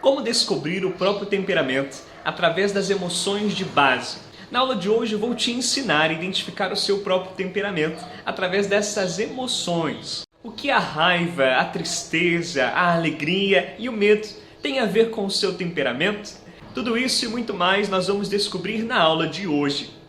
Como descobrir o próprio temperamento através das emoções de base. Na aula de hoje eu vou te ensinar a identificar o seu próprio temperamento através dessas emoções. O que a raiva, a tristeza, a alegria e o medo têm a ver com o seu temperamento? Tudo isso e muito mais nós vamos descobrir na aula de hoje.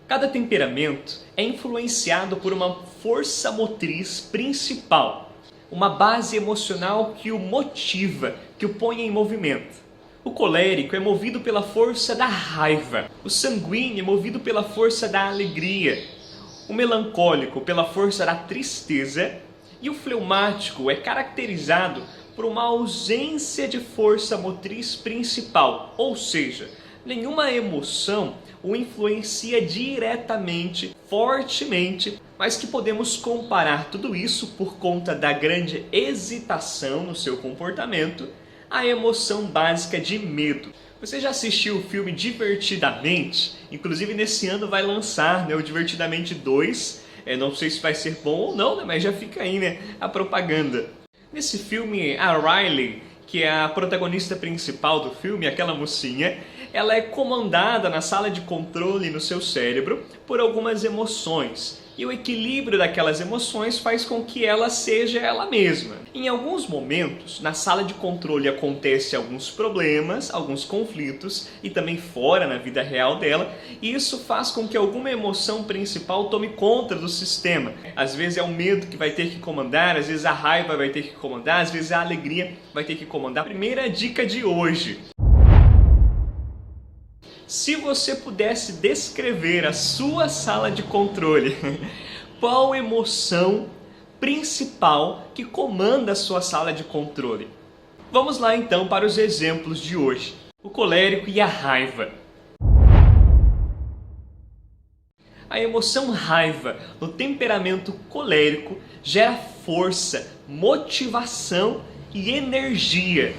Cada temperamento é influenciado por uma força motriz principal, uma base emocional que o motiva, que o põe em movimento. O colérico é movido pela força da raiva, o sanguíneo é movido pela força da alegria, o melancólico pela força da tristeza e o fleumático é caracterizado por uma ausência de força motriz principal, ou seja, nenhuma emoção o influencia diretamente, fortemente, mas que podemos comparar tudo isso por conta da grande hesitação no seu comportamento à emoção básica de medo. Você já assistiu o filme Divertidamente? Inclusive nesse ano vai lançar, o Divertidamente 2. Não sei se vai ser bom ou não, mas já fica aí, a propaganda. Nesse filme, a Riley, que é a protagonista principal do filme, aquela mocinha, ela é comandada na sala de controle no seu cérebro por algumas emoções. E o equilíbrio daquelas emoções faz com que ela seja ela mesma. Em alguns momentos, na sala de controle acontecem alguns problemas, alguns conflitos, e também fora na vida real dela, e isso faz com que alguma emoção principal tome conta do sistema. Às vezes é o medo que vai ter que comandar, às vezes a raiva vai ter que comandar, às vezes a alegria vai ter que comandar. Primeira dica de hoje. Se você pudesse descrever a sua sala de controle, qual emoção principal que comanda a sua sala de controle? Vamos lá então para os exemplos de hoje. O colérico e a raiva. A emoção raiva no temperamento colérico gera força, motivação e energia.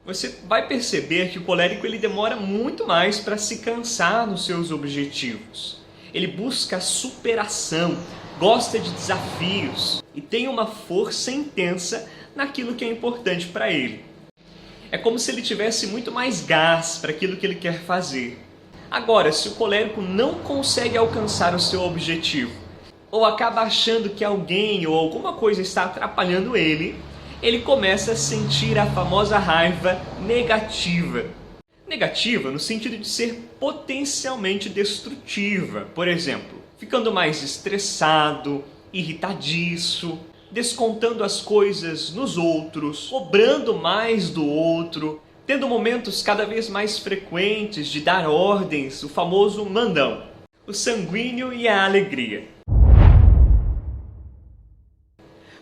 Você vai perceber que o colérico ele demora muito mais para se cansar nos seus objetivos. Ele busca a superação, gosta de desafios e tem uma força intensa naquilo que é importante para ele. É como se ele tivesse muito mais gás para aquilo que ele quer fazer. Agora, se o colérico não consegue alcançar o seu objetivo, ou acaba achando que alguém ou alguma coisa está atrapalhando ele começa a sentir a famosa raiva negativa. Negativa no sentido de ser potencialmente destrutiva. Por exemplo, ficando mais estressado, irritadiço, descontando as coisas nos outros, cobrando mais do outro, tendo momentos cada vez mais frequentes de dar ordens, o famoso mandão. O sanguíneo e a alegria.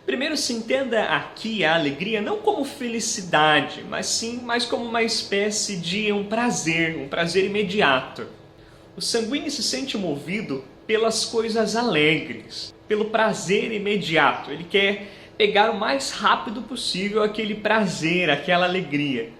Primeiro se entenda aqui a alegria não como felicidade, mas sim mais como uma espécie de um prazer imediato. O sanguíneo se sente movido pelas coisas alegres, pelo prazer imediato. Ele quer pegar o mais rápido possível aquele prazer, aquela alegria.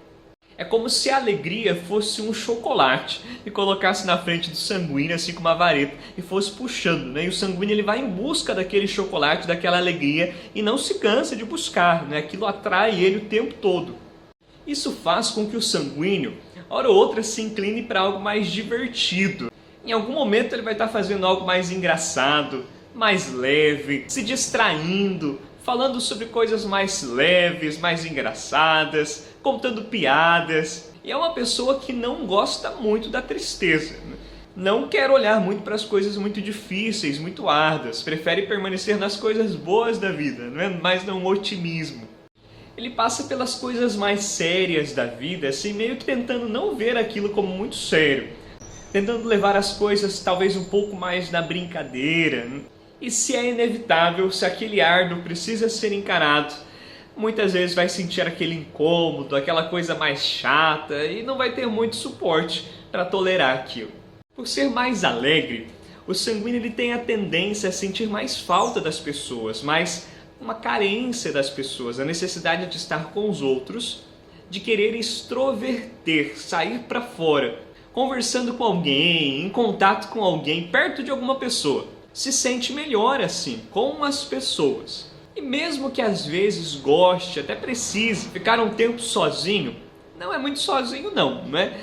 É como se a alegria fosse um chocolate e colocasse na frente do sanguíneo, assim com uma vareta, e fosse puxando, E o sanguíneo ele vai em busca daquele chocolate, daquela alegria, e não se cansa de buscar, Aquilo atrai ele o tempo todo. Isso faz com que o sanguíneo, hora ou outra, se incline para algo mais divertido. Em algum momento ele vai estar fazendo algo mais engraçado, mais leve, se distraindo, falando sobre coisas mais leves, mais engraçadas, contando piadas. E é uma pessoa que não gosta muito da tristeza. Não quer olhar muito para as coisas muito difíceis, muito árduas. Prefere permanecer nas coisas boas da vida, mais no otimismo. Ele passa pelas coisas mais sérias da vida, assim, meio que tentando não ver aquilo como muito sério. Tentando levar as coisas talvez um pouco mais na brincadeira. E se é inevitável, se aquele árduo precisa ser encarado, muitas vezes vai sentir aquele incômodo, aquela coisa mais chata e não vai ter muito suporte para tolerar aquilo. Por ser mais alegre, o sanguíneo ele tem a tendência a sentir mais falta das pessoas, mais uma carência das pessoas, a necessidade de estar com os outros de querer extroverter, sair para fora, conversando com alguém, em contato com alguém, perto de alguma pessoa. Se sente melhor assim, com as pessoas. E mesmo que às vezes goste, até precise ficar um tempo sozinho, não é muito sozinho não, né?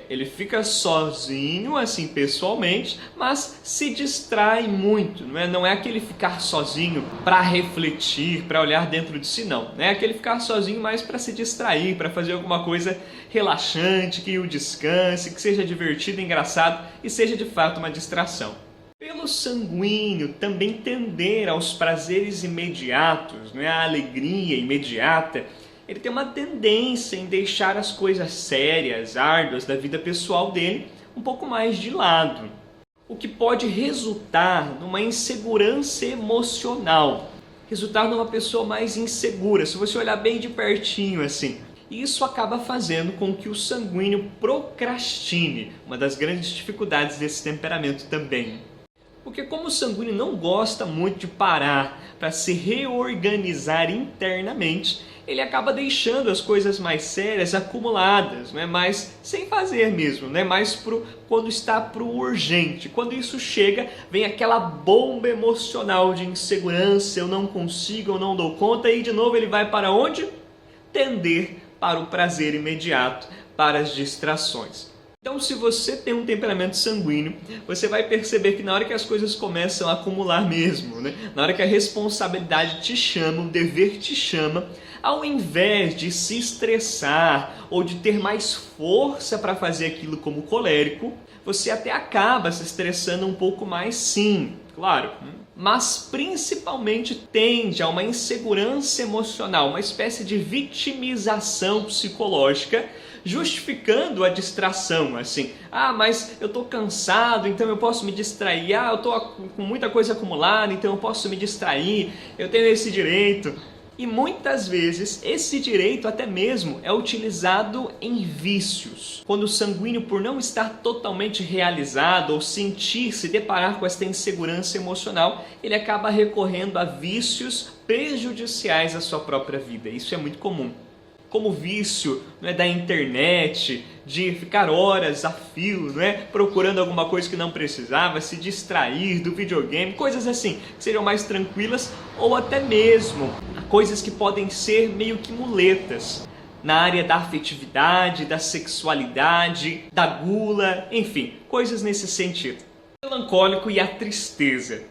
Ele fica sozinho assim pessoalmente, mas se distrai muito, não é? Não é aquele ficar sozinho para refletir, para olhar dentro de si, não. É aquele ficar sozinho mais para se distrair, para fazer alguma coisa relaxante, que o descanse, que seja divertido, engraçado e seja de fato uma distração. Pelo sanguíneo também tender aos prazeres imediatos, né? A alegria imediata, ele tem uma tendência em deixar as coisas sérias, árduas da vida pessoal dele um pouco mais de lado, o que pode resultar numa insegurança emocional, resultar numa pessoa mais insegura, se você olhar bem de pertinho assim. Isso acaba fazendo com que o sanguíneo procrastine, uma das grandes dificuldades desse temperamento também. Porque como o sanguíneo não gosta muito de parar para se reorganizar internamente, ele acaba deixando as coisas mais sérias acumuladas, né? Mas sem fazer mesmo, né? Mais quando está pro urgente. Quando isso chega, vem aquela bomba emocional de insegurança, eu não consigo, eu não dou conta, e de novo ele vai para onde? Tender para o prazer imediato, para as distrações. Então, se você tem um temperamento sanguíneo, você vai perceber que na hora que as coisas começam a acumular mesmo, né? Na hora que a responsabilidade te chama, o dever te chama, ao invés de se estressar ou de ter mais força para fazer aquilo como colérico, você até acaba se estressando um pouco mais sim, claro, mas principalmente tende a uma insegurança emocional, uma espécie de vitimização psicológica, justificando a distração, assim, mas eu tô cansado, então eu posso me distrair, eu tô com muita coisa acumulada, então eu posso me distrair, eu tenho esse direito. E muitas vezes esse direito até mesmo é utilizado em vícios. Quando o sanguíneo, por não estar totalmente realizado ou se deparar com esta insegurança emocional, ele acaba recorrendo a vícios prejudiciais à sua própria vida. Isso é muito comum. Como vício, né, da internet, de ficar horas a fio, né, procurando alguma coisa que não precisava, se distrair do videogame, coisas assim, que seriam mais tranquilas, ou até mesmo coisas que podem ser meio que muletas na área da afetividade, da sexualidade, da gula, enfim, coisas nesse sentido. O melancólico e a tristeza.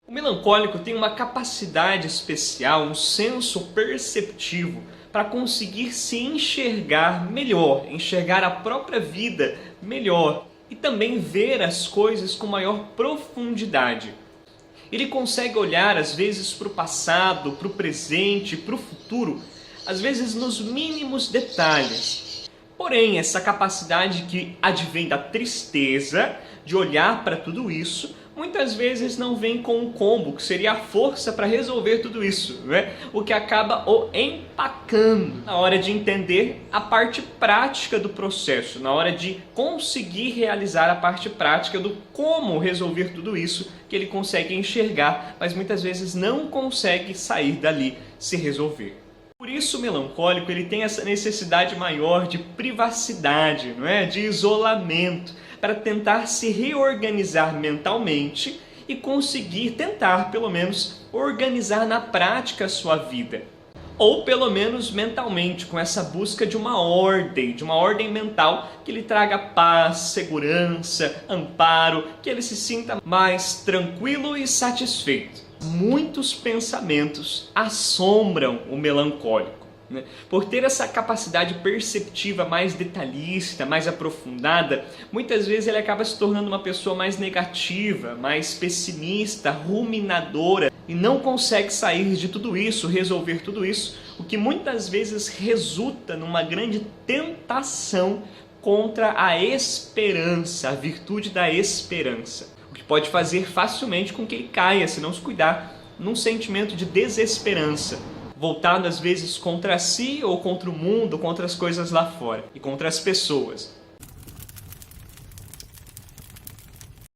O melancólico tem uma capacidade especial, um senso perceptivo para conseguir se enxergar melhor, enxergar a própria vida melhor e também ver as coisas com maior profundidade. Ele consegue olhar às vezes para o passado, para o presente, para o futuro, às vezes nos mínimos detalhes. Porém, essa capacidade que advém da tristeza, de olhar para tudo isso, muitas vezes não vem com um combo, que seria a força para resolver tudo isso, né? O que acaba o empacando na hora de entender a parte prática do processo, na hora de conseguir realizar a parte prática do como resolver tudo isso, que ele consegue enxergar, mas muitas vezes não consegue sair dali, se resolver. Por isso o melancólico ele tem essa necessidade maior de privacidade, não é? De isolamento, para tentar se reorganizar mentalmente e conseguir tentar, pelo menos, organizar na prática a sua vida. Ou pelo menos mentalmente, com essa busca de uma ordem mental que lhe traga paz, segurança, amparo, que ele se sinta mais tranquilo e satisfeito. Muitos pensamentos assombram o melancólico, né? Por ter essa capacidade perceptiva mais detalhista, mais aprofundada, muitas vezes ele acaba se tornando uma pessoa mais negativa, mais pessimista, ruminadora e não consegue sair de tudo isso, resolver tudo isso, o que muitas vezes resulta numa grande tentação contra a esperança, a virtude da esperança. O que pode fazer facilmente com que ele caia, se não se cuidar, num sentimento de desesperança, voltado às vezes contra si ou contra o mundo, contra as coisas lá fora e contra as pessoas.